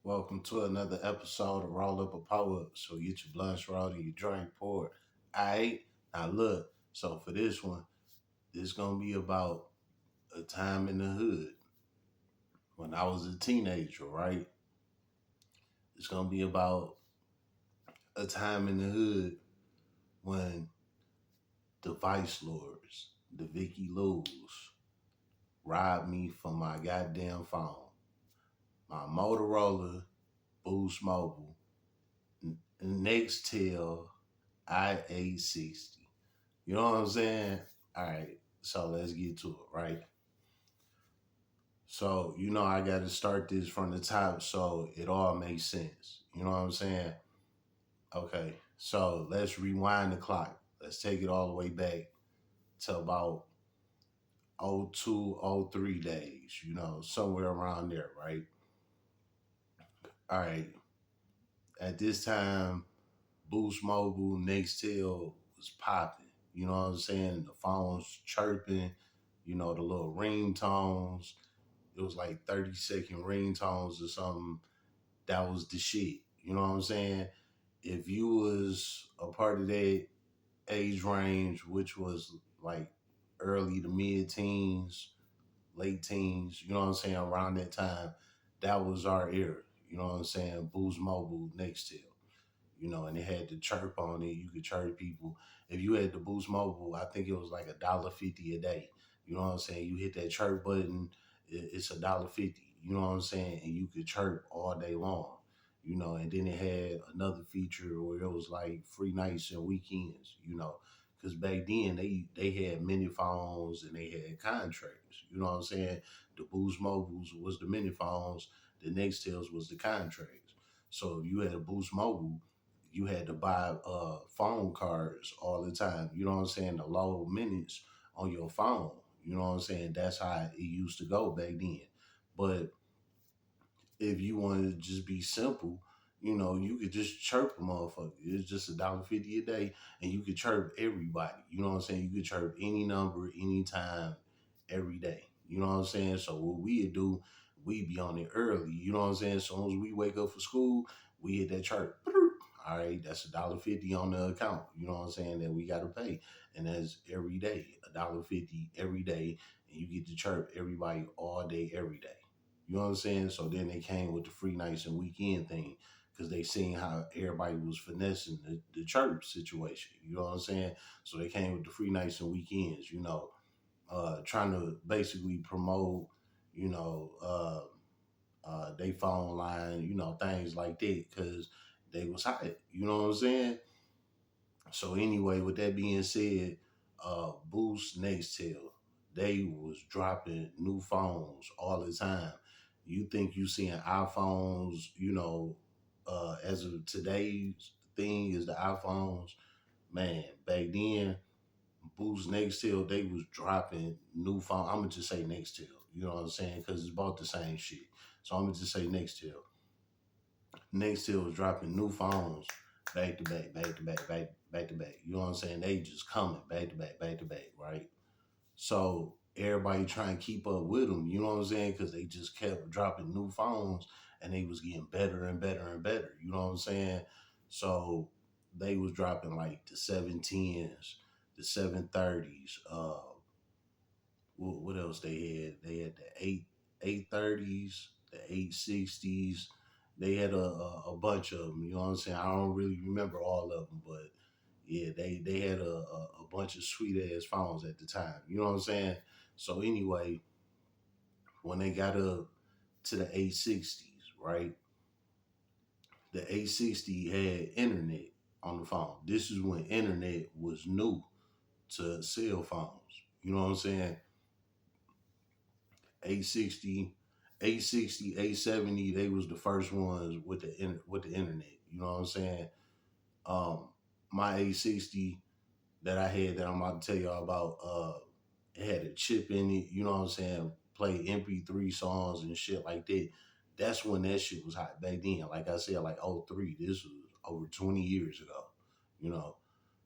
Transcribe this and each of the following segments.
Welcome to another episode of Roll Up a Power Up. So get your blunts rolled and your drink poured. Alright, now look. So for this one, it's gonna be about a time in the hood when I was a teenager, right? It's gonna be about a time in the hood when the ViceLords, the Vicky Lou's, robbed me from my goddamn phone. My Motorola Boost Mobile Nextel I-860. You know what I'm saying? All right, so let's get to it, right? So, I got to start this from the top so it all makes sense. You know what I'm saying? Okay, so let's rewind the clock. Let's take it all the way back to about '02, '03 days, somewhere around there, right? All right, at this time, Boost Mobile, Nextel was popping. You know what I'm saying? The phones chirping, the little ringtones. It was like 30-second ringtones or something. That was the shit. You know what I'm saying? If you was a part of that age range, which was like early to mid teens, late teens, you know what I'm saying, around that time, that was our era. You know what I'm saying? Boost Mobile, Nextel. And it had the chirp on it. You could chirp people. If you had the Boost Mobile, I think it was like $1.50 a day. You know what I'm saying? You hit that chirp button, it's $1.50. You know what I'm saying? And you could chirp all day long. And then it had another feature where it was like free nights and weekends. Because back then they had mini phones and they had contracts. You know what I'm saying? The Boost Mobiles was the mini phones, the Nextels was the contracts. So if you had a Boost Mobile, you had to buy phone cards all the time. You know what I'm saying? The low minutes on your phone. You know what I'm saying? That's how it used to go back then. But if you wanted to just be simple, you could just chirp a motherfucker. It's just $1.50 a day, and you could chirp everybody. You know what I'm saying? You could chirp any number, anytime, every day. You know what I'm saying? So what we'd do, we'd be on it early. You know what I'm saying? As soon as we wake up for school, we hit that chirp. All right, that's $1.50 on the account. You know what I'm saying? That we gotta pay, and that's every day, $1.50 every day, and you get to chirp everybody all day, every day. You know what I'm saying? So then they came with the free nights and weekend thing because they seen how everybody was finessing the church situation. You know what I'm saying? So they came with the free nights and weekends, trying to basically promote, you know, they phone line, things like that because they was hot. You know what I'm saying? So anyway, with that being said, Boost Nextel, they was dropping new phones all the time. You think you seeing iPhones, as of today's thing is the iPhones. Man, back then, Boost Nextel, they was dropping new phone. I'm gonna just say Nextel. You know what I'm saying? Because it's about the same shit. So I'm gonna just say Nextel. Nextel was dropping new phones back to back, back to back, back to back. You know what I'm saying? They just coming back to back, back to back, right? So everybody trying to keep up with them. You know what I'm saying? Because they just kept dropping new phones and they was getting better and better and better. You know what I'm saying? So they was dropping like the 710s, the 730s. What else they had? They had the 830s, the 860s. They had a bunch of them. You know what I'm saying? I don't really remember all of them, but yeah, they had a bunch of sweet ass phones at the time. You know what I'm saying? So anyway, when they got up to the 860s, right? The 860 had internet on the phone. This is when internet was new to cell phones. You know what I'm saying? 860, 860, 870, they was the first ones with the internet. You know what I'm saying? Um, my 860 that I had that I'm about to tell y'all about, it had a chip in it. You know what I'm saying? Play MP3 songs and shit like that. That's when that shit was hot back then. Like I said, like '03. This was over 20 years ago. You know.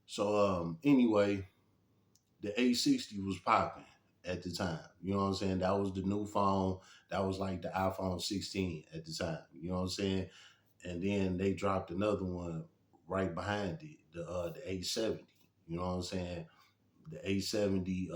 So anyway, the 860 was popping, at the time. You know what I'm saying? That was the new phone. That was like the iPhone 16 at the time. You know what I'm saying? And then they dropped another one right behind it, the 870. You know what I'm saying? The 870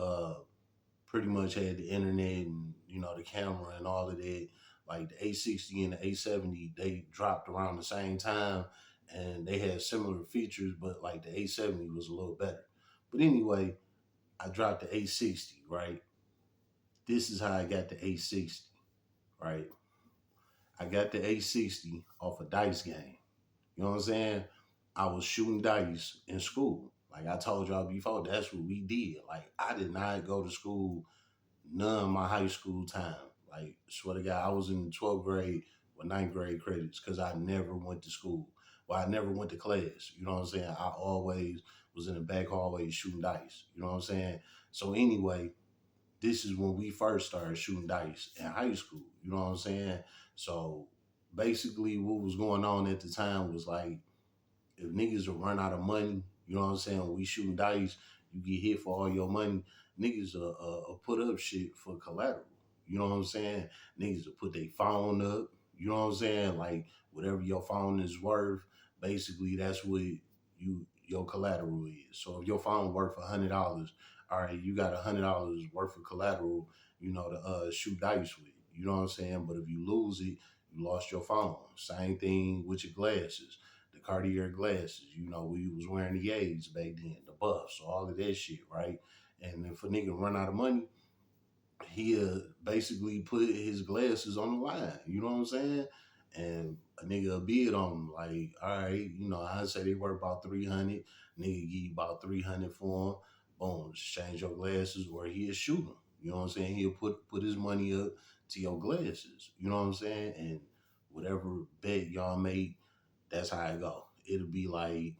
pretty much had the internet and the camera and all of that. Like the 860 and the 870, they dropped around the same time, and they had similar features, but like the 870 was a little better. But anyway, I dropped the 860, right? This is how I got the 860, right? I got the 860 off a dice game. You know what I'm saying? I was shooting dice in school. Like I told y'all before, that's what we did. Like I did not go to school none of my high school time. Like swear to God, I was in the 12th grade with ninth grade credits because I never went to school. Well, I never went to class. You know what I'm saying? I always was in the back hallway shooting dice. You know what I'm saying? So anyway, this is when we first started shooting dice in high school. You know what I'm saying? So basically, what was going on at the time was like if niggas will run out of money, you know what I'm saying? When we shooting dice, you get hit for all your money. Niggas put up shit for collateral. You know what I'm saying? Niggas will put their phone up. You know what I'm saying? Like whatever your phone is worth, basically that's what your collateral is. So if your phone worth $100, all right, you got $100 worth of collateral, to shoot dice with. You know what I'm saying? But if you lose it, you lost your phone. Same thing with your glasses, the Cartier glasses. We was wearing the Yates back then, the buffs, all of that shit, right? And if a nigga run out of money, he'll basically put his glasses on the line. You know what I'm saying? And a nigga will bid on them. Like, all right, I'd say they worth about 300. Nigga give you about 300 for them. Boom, exchange your glasses, or he'll shoot them. You know what I'm saying? He'll put his money up to your glasses. You know what I'm saying? And whatever bet y'all make, that's how it go. It'll be like,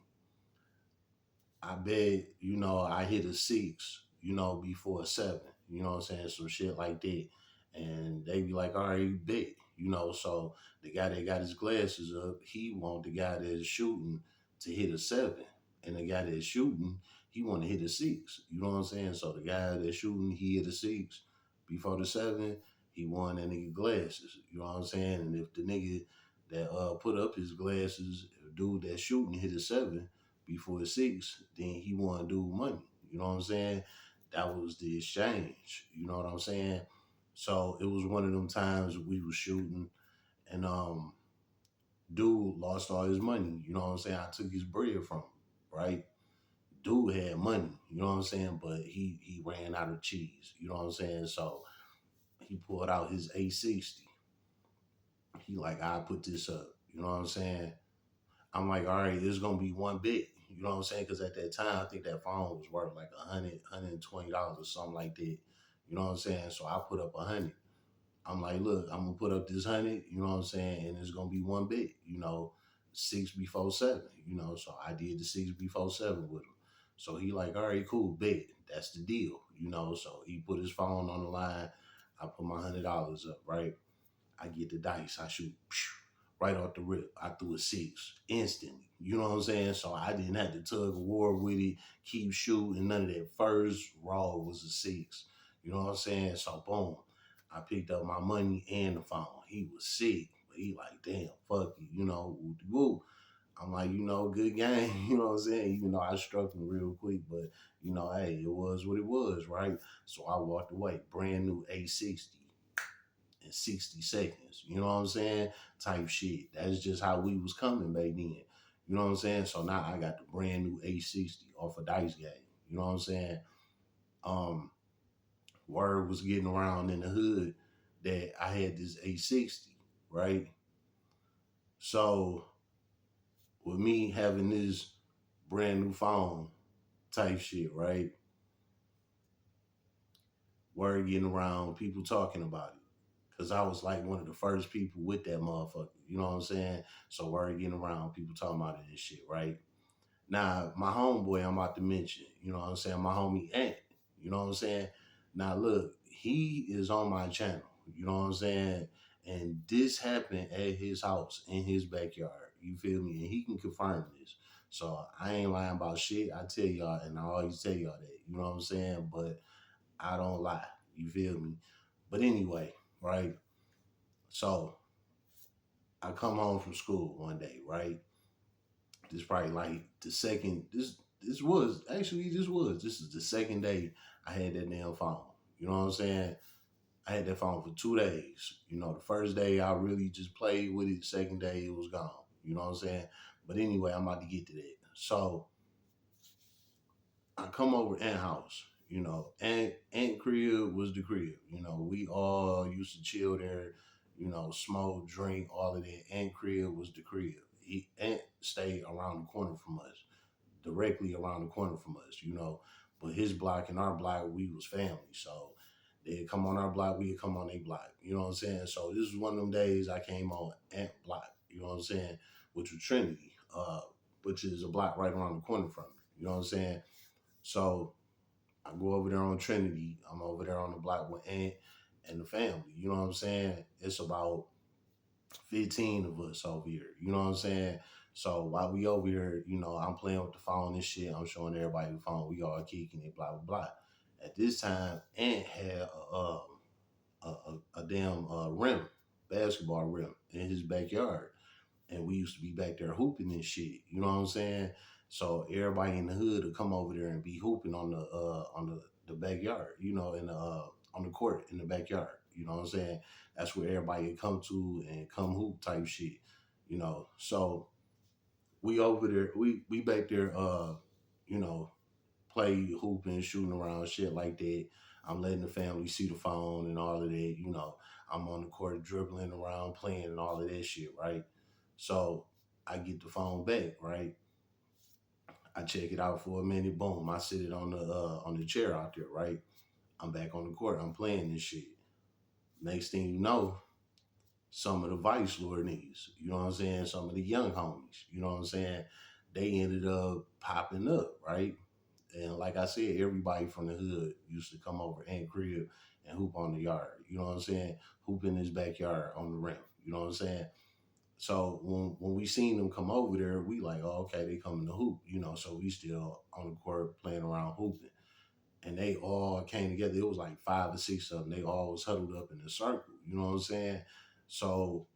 I bet, I hit a six, before a seven, you know what I'm saying? Some shit like that. And they be like, all right, bet, so the guy that got his glasses up, he want the guy that's shooting to hit a seven. And the guy that's shooting, he want to hit a six. You know what I'm saying? So the guy that's shooting, he hit a six before the seven, he won that nigga glasses. You know what I'm saying? And if the nigga that put up his glasses, dude that's shooting hit a seven, before six, then he want to do money. You know what I'm saying? That was the exchange. You know what I'm saying? So it was one of them times we was shooting, and dude lost all his money. You know what I'm saying? I took his bread from him, right? Dude had money, you know what I'm saying? But he ran out of cheese. You know what I'm saying? So he pulled out his 860. He like, I put this up. You know what I'm saying? I'm like, all right, it's gonna be one bit. You know what I'm saying? Because at that time, I think that phone was worth like $120 or something like that. You know what I'm saying? So I put up 100. I'm like, look, I'm gonna put up this 100. You know what I'm saying? And it's gonna be one bit. Six before seven. So I did the six before seven with him. So he like, all right, cool, bet. That's the deal. So he put his phone on the line. I put my $100 up, right? I get the dice. I shoot right off the rip. I threw a six instantly. You know what I'm saying? So I didn't have to tug of war with it, keep shooting, none of that. First raw was a six. You know what I'm saying? So boom, I picked up my money and the phone. He was sick, but he like, damn, fuck you, woo. I'm like, good game. You know what I'm saying? Even though I struck him real quick, but hey, it was what it was, right? So I walked away, brand new 860 in 60 seconds. You know what I'm saying? Type shit. That's just how we was coming back then. You know what I'm saying? So now I got the brand new 860 off a dice game. You know what I'm saying? Um, Word was getting around in the hood that I had this 860, right? So with me having this brand new phone type shit, right? Word getting around, people talking about it. Cause I was like one of the first people with that motherfucker. You know what I'm saying? So word getting around, people talking about it and shit, right? Now, my homeboy I'm about to mention, you know what I'm saying? My homie Ant, you know what I'm saying? Now look, he is on my channel, you know what I'm saying? And this happened at his house in his backyard. You feel me? And he can confirm this. So I ain't lying about shit. I tell y'all, and I always tell y'all that, you know what I'm saying? But I don't lie. You feel me? But anyway, right? So I come home from school one day, right? This probably like the second this is the second day I had that damn phone. You know what I'm saying? I had that phone for 2 days. You know, the first day I really just played with it. The second day it was gone. You know what I'm saying? But anyway, I'm about to get to that. So I come over Aunt house. You know, Aunt crib was the crib. You know, we all used to chill there. You know, smoke, drink, all of that. Aunt crib was the crib. Aunt stayed around the corner from us, directly around the corner from us, you know. But his block and our block, we was family. So they'd come on our block, we'd come on their block. You know what I'm saying? So this was one of them days I came on Ant Block, you know what I'm saying, which was Trinity, which is a block right around the corner from me. You know what I'm saying? So I go over there on Trinity. I'm over there on the block with Ant and the family. You know what I'm saying? It's about 15 of us over here. You know what I'm saying? So while we over here, you know, I'm playing with the phone and shit. I'm showing everybody the phone. We all kicking it, blah, blah, blah. At this time, Ant had a damn rim, basketball rim in his backyard. And we used to be back there hooping and shit. You know what I'm saying? So everybody in the hood would come over there and be hooping on the backyard, you know, in the on the court in the backyard. You know what I'm saying? That's where everybody would come to and come hoop type shit. You know. So we over there, we back there you know, play hooping, shooting around, shit like that. I'm letting the family see the phone and all of that, you know. I'm on the court dribbling around, playing and all of that shit, right? So I get the phone back, right? I check it out for a minute, boom, I sit it on the chair out there, right? I'm back on the court, I'm playing this shit. Next thing you know, some of the ViceLords niggas, you know what I'm saying? Some of the young homies, you know what I'm saying? They ended up popping up, right? And like I said, everybody from the hood used to come over and crib and hoop on the yard. You know what I'm saying? Hoop in his backyard on the rim. You know what I'm saying? So when we seen them come over there, we like, oh, okay, they coming to hoop. You know, so we still on the court playing around hooping. And they all came together. It was like 5 or 6 of them. They all was huddled up in a circle. You know what I'm saying? So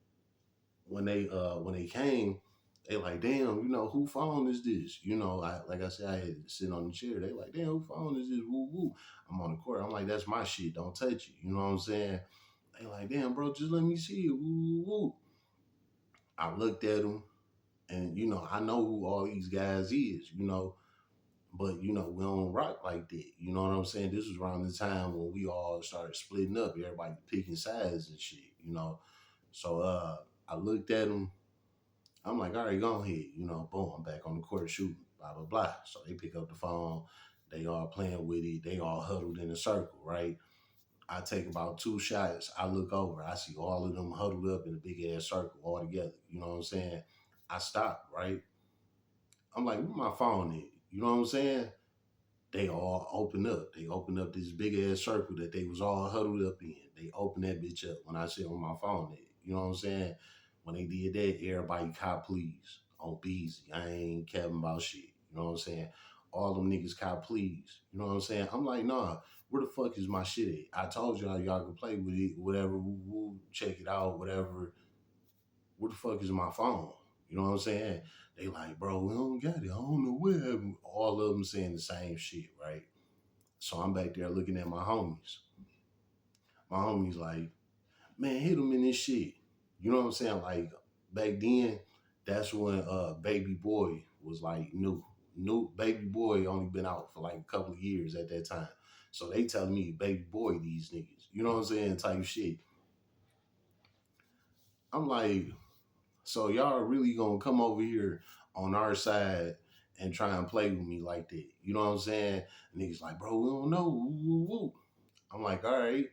when they came, they like, damn, you know, who phone is this? You know, like I said, I had to sit on the chair. They like, damn, who phone is this? Woo woo. I'm on the court. I'm like, that's my shit. Don't touch it. You know what I'm saying? They like, damn, bro, just let me see it. Woo woo woo. I looked at them, and you know, I know who all these guys is. You know, but you know, we don't rock like that. You know what I'm saying? This was around the time when we all started splitting up. Everybody picking sides and shit. You know, so I looked at them. I'm like, all right, go ahead. You know, boom, I'm back on the court shooting, blah, blah, blah. So they pick up the phone. They all playing with it. They all huddled in a circle, right? I take about 2 shots. I look over. I see all of them huddled up in a big ass circle all together. You know what I'm saying? I stop, right? I'm like, where my phone at? You know what I'm saying? They all open up. They open up this big ass circle that they was all huddled up in. They open that bitch up when I sit on my phone at. You know what I'm saying? When they did that, everybody cop please on Beezy. I ain't capping about shit. You know what I'm saying? All them niggas cop please. You know what I'm saying? I'm like, nah, where the fuck is my shit at? I told y'all can play with it, whatever, we'll check it out, whatever. Where the fuck is my phone? You know what I'm saying? They like, bro, we don't got it. I don't know where happened. All of them saying the same shit, right? So I'm back there looking at my homies. My homies like, man, hit them in this shit. You know what I'm saying? Like back then, that's when Baby Boy was like new. New Baby Boy only been out for like a couple of years at that time. So they tell me Baby Boy these niggas. You know what I'm saying? Type shit. I'm like, so y'all really gonna come over here on our side and try and play with me like that? You know what I'm saying? And niggas like, bro, we don't know. Woo, woo, woo. I'm like, all right.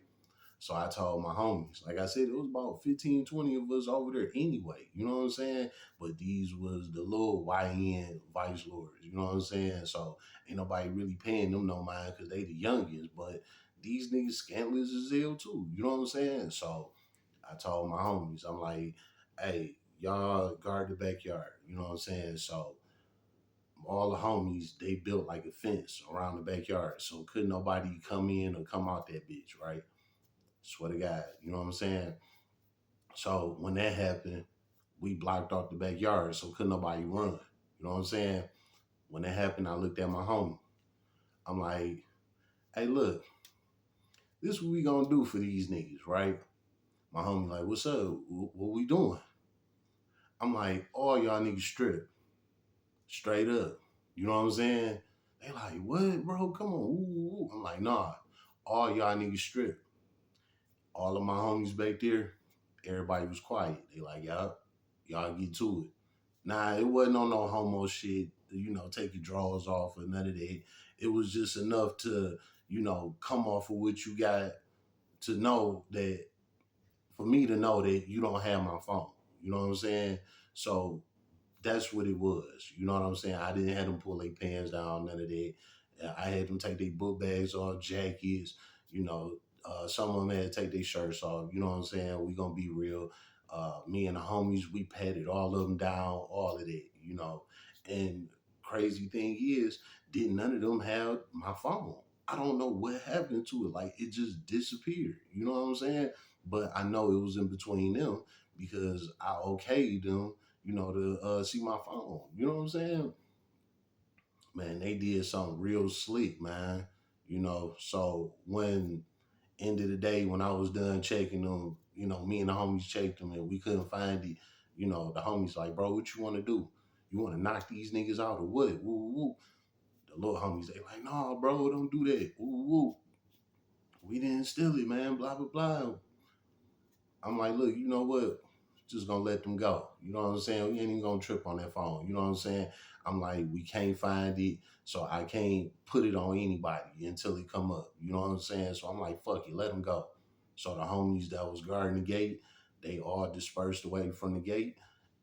So I told my homies, like I said, it was about 15, 20 of us over there anyway. You know what I'm saying? But these was the little YN ViceLords. You know what I'm saying? So ain't nobody really paying them no mind because they the youngest. But these niggas scandalous as hell too. You know what I'm saying? So I told my homies, I'm like, hey, y'all guard the backyard. You know what I'm saying? So all the homies, they built like a fence around the backyard. So couldn't nobody come in or come out that bitch, right? Swear to God. You know what I'm saying? So when that happened, we blocked off the backyard, so couldn't nobody run. You know what I'm saying? When that happened, I looked at my homie. I'm like, hey, look, this what we gonna do for these niggas, right? My homie like, what's up? What we doing? I'm like, all y'all niggas strip, straight up. You know what I'm saying? They like, what, bro? Come on. Ooh, ooh. I'm like, nah, all y'all niggas strip. All of my homies back there, everybody was quiet. They like, y'all get to it. Nah, it wasn't on no homo shit, take your drawers off or none of that. It was just enough to, come off of what you got to know that, for me to know that you don't have my phone. You know what I'm saying? So that's what it was. You know what I'm saying? I didn't have them pull their pants down, none of that. I had them take their book bags off, jackets, you know. Some of them had to take their shirts off. You know what I'm saying? We gonna be real. Me and the homies, we patted all of them down, all of that. And crazy thing is, didn't none of them have my phone. I don't know what happened to it. Like it just disappeared. You know what I'm saying? But I know it was in between them because I okayed them to see my phone. You know what I'm saying? Man, they did something real slick, man. So when end of the day, when I was done checking them, me and the homies checked them and we couldn't find it. The homies like, bro, what you want to do? You want to knock these niggas out or what? Woo, woo. The little homies, they like, nah, bro, don't do that. Woo, woo. We didn't steal it, man. Blah blah blah. I'm like, look, you know what? Just gonna let them go. You know what I'm saying? We ain't even gonna trip on that phone. You know what I'm saying? I'm like, we can't find it, so I can't put it on anybody until it come up. You know what I'm saying? So I'm like, fuck it, let them go. So the homies that was guarding the gate, they all dispersed away from the gate,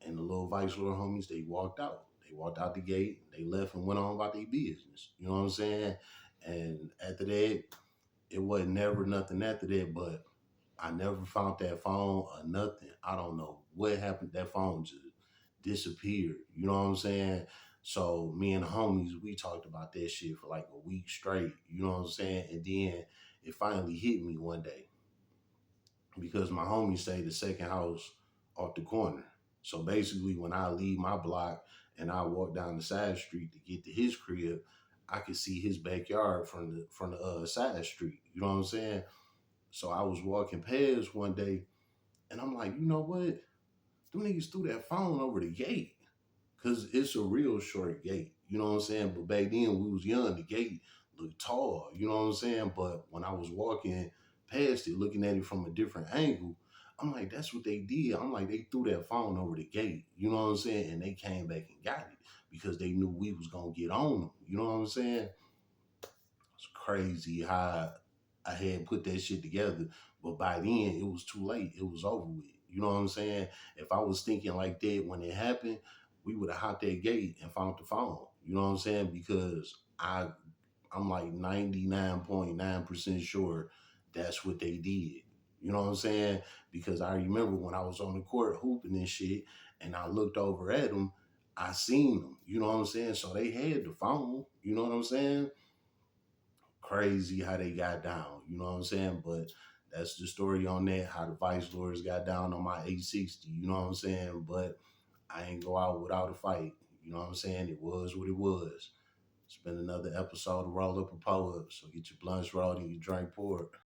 and the little ViceLord homies, they walked out. They walked out the gate, they left and went on about their business. You know what I'm saying? And after that, it wasn't never nothing after that, but I never found that phone or nothing. I don't know what happened. That phone just disappeared. You know what I'm saying? So me and the homies, we talked about that shit for like a week straight. You know what I'm saying? And then it finally hit me one day because my homie stayed the second house off the corner. So basically, when I leave my block and I walk down the side street to get to his crib, I could see his backyard from the side street. You know what I'm saying? So I was walking past one day and I'm like, you know what? Them niggas threw that phone over the gate. Cause it's a real short gate. You know what I'm saying? But back then we was young, the gate looked tall, you know what I'm saying? But when I was walking past it, looking at it from a different angle, I'm like, that's what they did. I'm like, they threw that phone over the gate. You know what I'm saying? And they came back and got it because they knew we was gonna get on them. You know what I'm saying? It's crazy how I had put that shit together. But by then, it was too late. It was over with. You know what I'm saying? If I was thinking like that when it happened, we would have hopped that gate and found the phone. You know what I'm saying? Because I'm like 99.9% sure that's what they did. You know what I'm saying? Because I remember when I was on the court hooping and shit, and I looked over at them, I seen them. You know what I'm saying? So they had the phone. You know what I'm saying? Crazy how they got down. You know what I'm saying? But that's the story on that, how the ViceLords got down on my 860. You know what I'm saying? But I ain't go out without a fight. You know what I'm saying? It was what it was. It's been another episode of Roll Up a Pull Up. So get your blunts rolled and your drink poured.